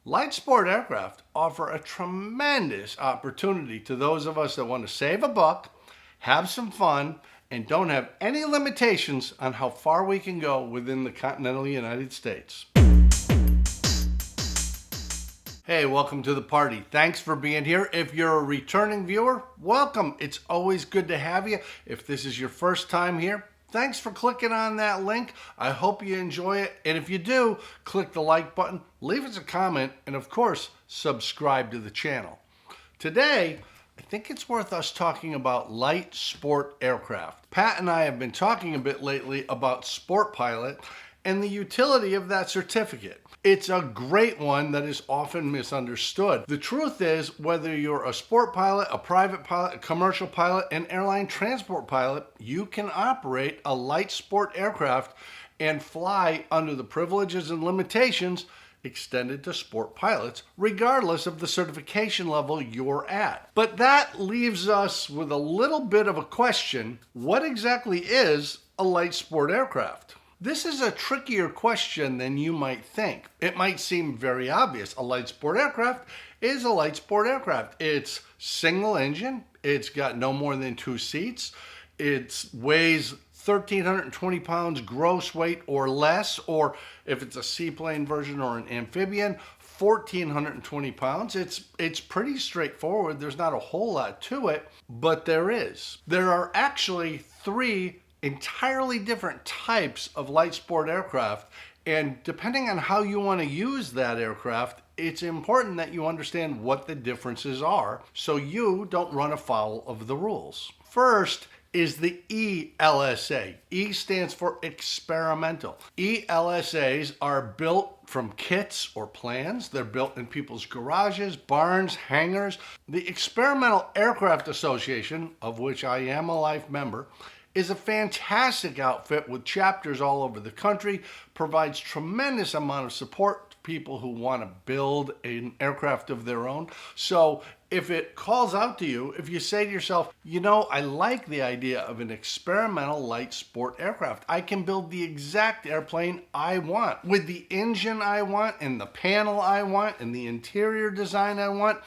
Light sport aircraft offer a tremendous opportunity to those of us that want to save a buck, have some fun, and don't have any limitations on how far we can go within the continental United States. Hey, welcome to the party. Thanks for being here. If you're a returning viewer, welcome. It's always good to have you. If this is your first time here, thanks for clicking on that link. I hope you enjoy it. And if you do, click the like button, leave us a comment, and of course, subscribe to the channel. Today, I think it's worth us talking about light sport aircraft. Pat and I have been talking a bit lately about Sport Pilot and the utility of that certificate. It's a great one that is often misunderstood. The truth is, whether you're a sport pilot, a private pilot, a commercial pilot, an airline transport pilot, you can operate a light sport aircraft and fly under the privileges and limitations extended to sport pilots, regardless of the certification level you're at. But that leaves us with a little bit of a question. What exactly is a light sport aircraft? This is a trickier question than you might think. It might seem very obvious. A light sport aircraft is a light sport aircraft. It's single engine. It's got no more than 2 seats. It weighs 1,320 pounds gross weight or less, or if it's a seaplane version or an amphibian, 1,420 pounds. It's pretty straightforward. There's not a whole lot to it, but there is. There are actually 3 entirely different types of light sport aircraft, and depending on how you want to use that aircraft, it's important that you understand what the differences are so you don't run afoul of the rules. First is the E-LSA. E stands for experimental. E-LSAs are built from kits or plans. They're built in people's garages, barns, hangars. The Experimental Aircraft Association, of which I am a life member, is a fantastic outfit with chapters all over the country, provides tremendous amount of support to people who want to build an aircraft of their own. So if it calls out to you, if you say to yourself, you know, I like the idea of an experimental light sport aircraft. I can build the exact airplane I want with the engine I want and the panel I want and the interior design I want.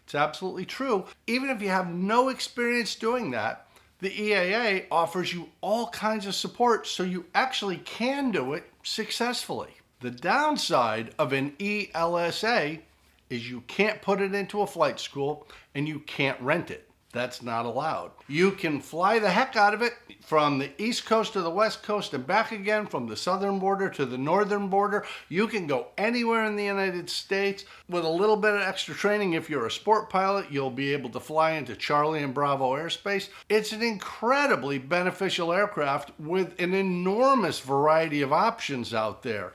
It's absolutely true. Even if you have no experience doing that, the EAA offers you all kinds of support so you actually can do it successfully. The downside of an E-LSA is you can't put it into a flight school and you can't rent it. That's not allowed. You can fly the heck out of it from the East Coast to the West Coast and back again, from the southern border to the northern border. You can go anywhere in the United States. With a little bit of extra training, if you're a sport pilot, you'll be able to fly into Charlie and Bravo airspace. It's an incredibly beneficial aircraft with an enormous variety of options out there.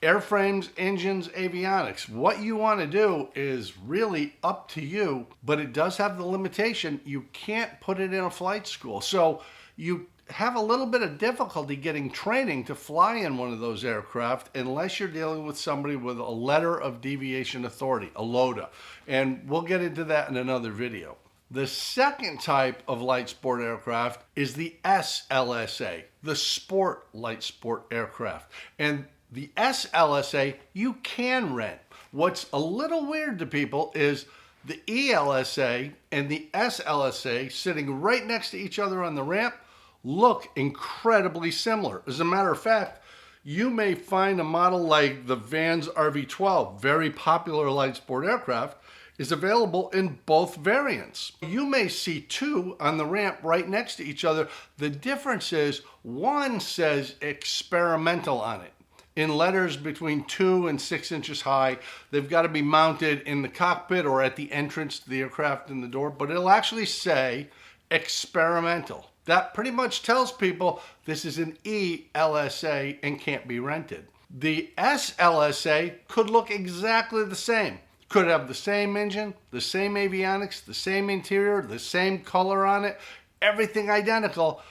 Airframes, engines, avionics. What you want to do is really up to you, but it does have the limitation. You can't put it in a flight school. So you have a little bit of difficulty getting training to fly in one of those aircraft unless you're dealing with somebody with a letter of deviation authority, a LODA. And we'll get into that in another video. The second type of light sport aircraft is the S-LSA, the sport light sport aircraft. And the S-LSA you can rent. What's a little weird to people is the E-LSA and the S-LSA sitting right next to each other on the ramp look incredibly similar. As a matter of fact, you may find a model like the Vans RV-12, very popular light sport aircraft, is available in both variants. You may see 2 on the ramp right next to each other. The difference is one says experimental on it, in letters between 2 and 6 inches high. They've got to be mounted in the cockpit or at the entrance to the aircraft in the door, but it'll actually say experimental. That pretty much tells people this is an E-LSA and can't be rented. The S-LSA could look exactly the same. Could have the same engine, the same avionics, the same interior, the same color on it, everything identical,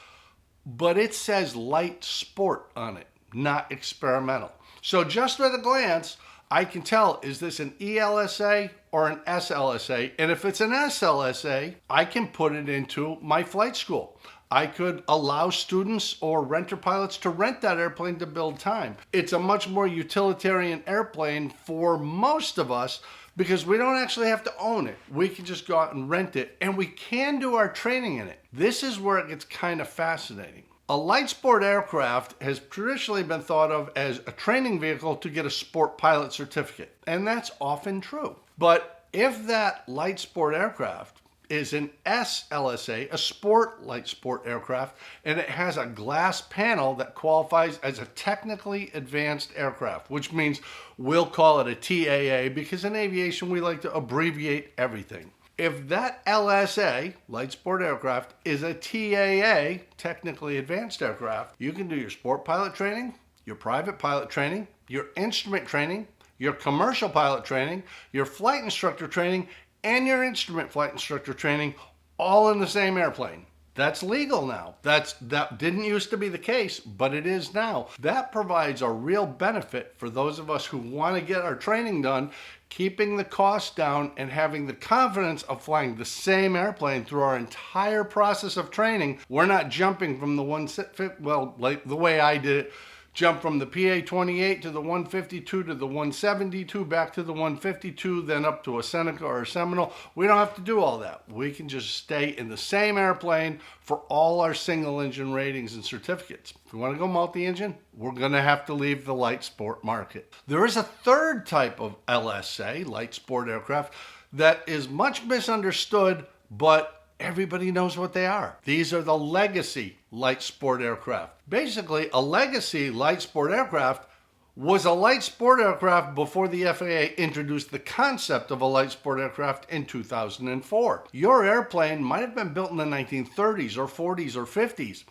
but it says light sport on it, not experimental. So just at a glance, I can tell, is this an E-LSA or an S-LSA? And if it's an S-LSA, I can put it into my flight school. I could allow students or renter pilots to rent that airplane to build time. It's a much more utilitarian airplane for most of us because we don't actually have to own it. We can just go out and rent it, and we can do our training in it. This is where it gets kind of fascinating. A light sport aircraft has traditionally been thought of as a training vehicle to get a sport pilot certificate, and that's often true. But if that light sport aircraft is an S-LSA, a sport light sport aircraft, and it has a glass panel that qualifies as a technically advanced aircraft, which means we'll call it a TAA because in aviation we like to abbreviate everything. If that LSA, light sport aircraft, is a TAA, technically advanced aircraft, you can do your sport pilot training, your private pilot training, your instrument training, your commercial pilot training, your flight instructor training, and your instrument flight instructor training all in the same airplane. That's legal now. That didn't used to be the case, but it is now. That provides a real benefit for those of us who want to get our training done, keeping the cost down and having the confidence of flying the same airplane through our entire process of training. We're not jumping from like the way I did it, jump from the PA-28 to the 152 to the 172, back to the 152, then up to a Seneca or a Seminole. We don't have to do all that. We can just stay in the same airplane for all our single engine ratings and certificates. If we want to go multi-engine, we're going to have to leave the light sport market. There is a third type of LSA, light sport aircraft, that is much misunderstood, but everybody knows what they are. These are the legacy light sport aircraft. Basically, a legacy light sport aircraft was a light sport aircraft before the FAA introduced the concept of a light sport aircraft in 2004. Your airplane might have been built in the 1930s or 40s or 50s.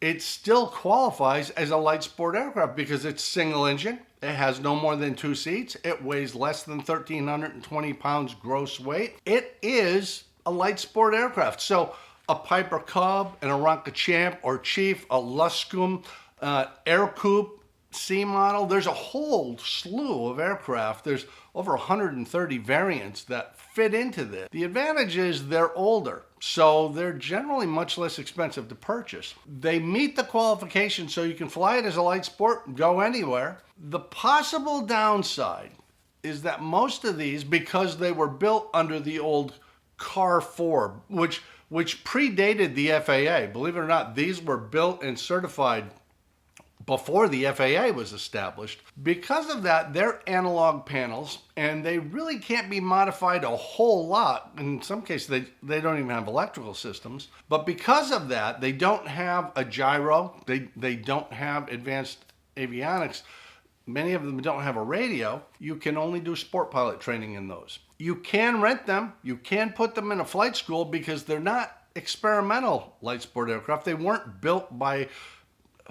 It still qualifies as a light sport aircraft because it's single engine. It has no more than 2 seats. It weighs less than 1,320 pounds gross weight. It is a light sport aircraft. So a Piper Cub, an Aranca Champ or Chief, a Luscombe, Air Coupe, C model. There's a whole slew of aircraft. There's over 130 variants that fit into this. The advantage is they're older, so they're generally much less expensive to purchase. They meet the qualifications so you can fly it as a light sport, go anywhere. The possible downside is that most of these, because they were built under the old Car 4, which predated the FAA. Believe it or not, these were built and certified before the FAA was established. Because of that, they're analog panels, and they really can't be modified a whole lot. In some cases, they don't even have electrical systems. But because of that, they don't have a gyro. They don't have advanced avionics. Many of them don't have a radio. You can only do sport pilot training in those. You can rent them. You can put them in a flight school because they're not experimental light sport aircraft. They weren't built by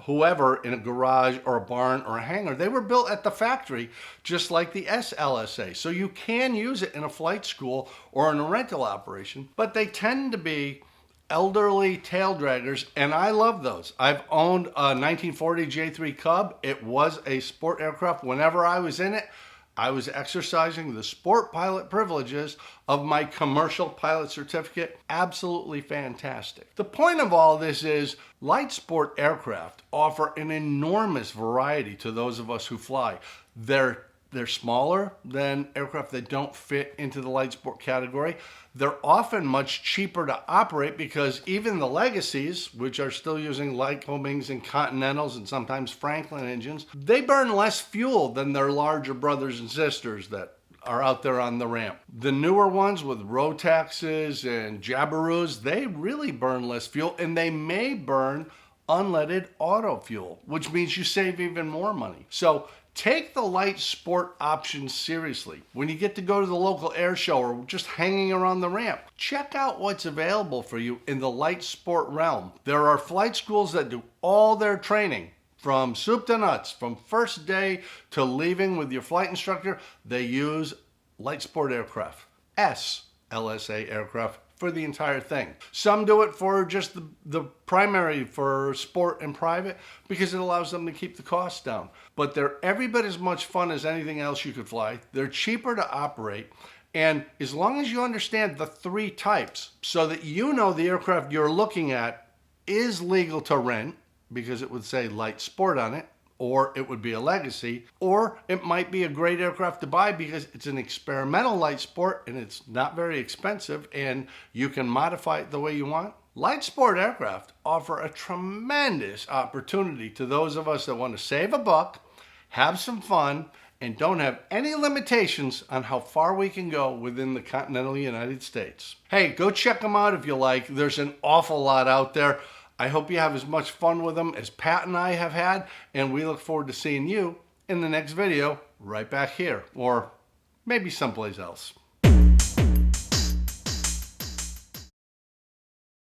whoever in a garage or a barn or a hangar. They were built at the factory, just like the S-LSA. So you can use it in a flight school or in a rental operation, but they tend to be elderly tail draggers, and I love those. I've owned a 1940 J3 Cub. It was a sport aircraft. Whenever I was in it, I was exercising the sport pilot privileges of my commercial pilot certificate. Absolutely fantastic. The point of all this is light sport aircraft offer an enormous variety to those of us who fly. They're smaller than aircraft that don't fit into the light sport category. They're often much cheaper to operate because even the legacies, which are still using Lycomings and Continentals and sometimes Franklin engines, they burn less fuel than their larger brothers and sisters that are out there on the ramp. The newer ones with Rotaxes and Jabiroos, they really burn less fuel, and they may burn unleaded auto fuel, which means you save even more money. So take the light sport options seriously. When you get to go to the local air show or just hanging around the ramp, check out what's available for you in the light sport realm. There are flight schools that do all their training from soup to nuts, from first day to leaving with your flight instructor. They use light sport aircraft, S-LSA aircraft, for the entire thing. Some do it for just the primary for sport and private because it allows them to keep the costs down. But they're every bit as much fun as anything else you could fly. They're cheaper to operate. And as long as you understand the 3 types so that you know the aircraft you're looking at is legal to rent because it would say light sport on it, or it would be a legacy, or it might be a great aircraft to buy because it's an experimental light sport and it's not very expensive and you can modify it the way you want. Light sport aircraft offer a tremendous opportunity to those of us that want to save a buck, have some fun, and don't have any limitations on how far we can go within the continental United States. Hey, go check them out if you like. There's an awful lot out there. I hope you have as much fun with them as Pat and I have had, and we look forward to seeing you in the next video right back here, or maybe someplace else.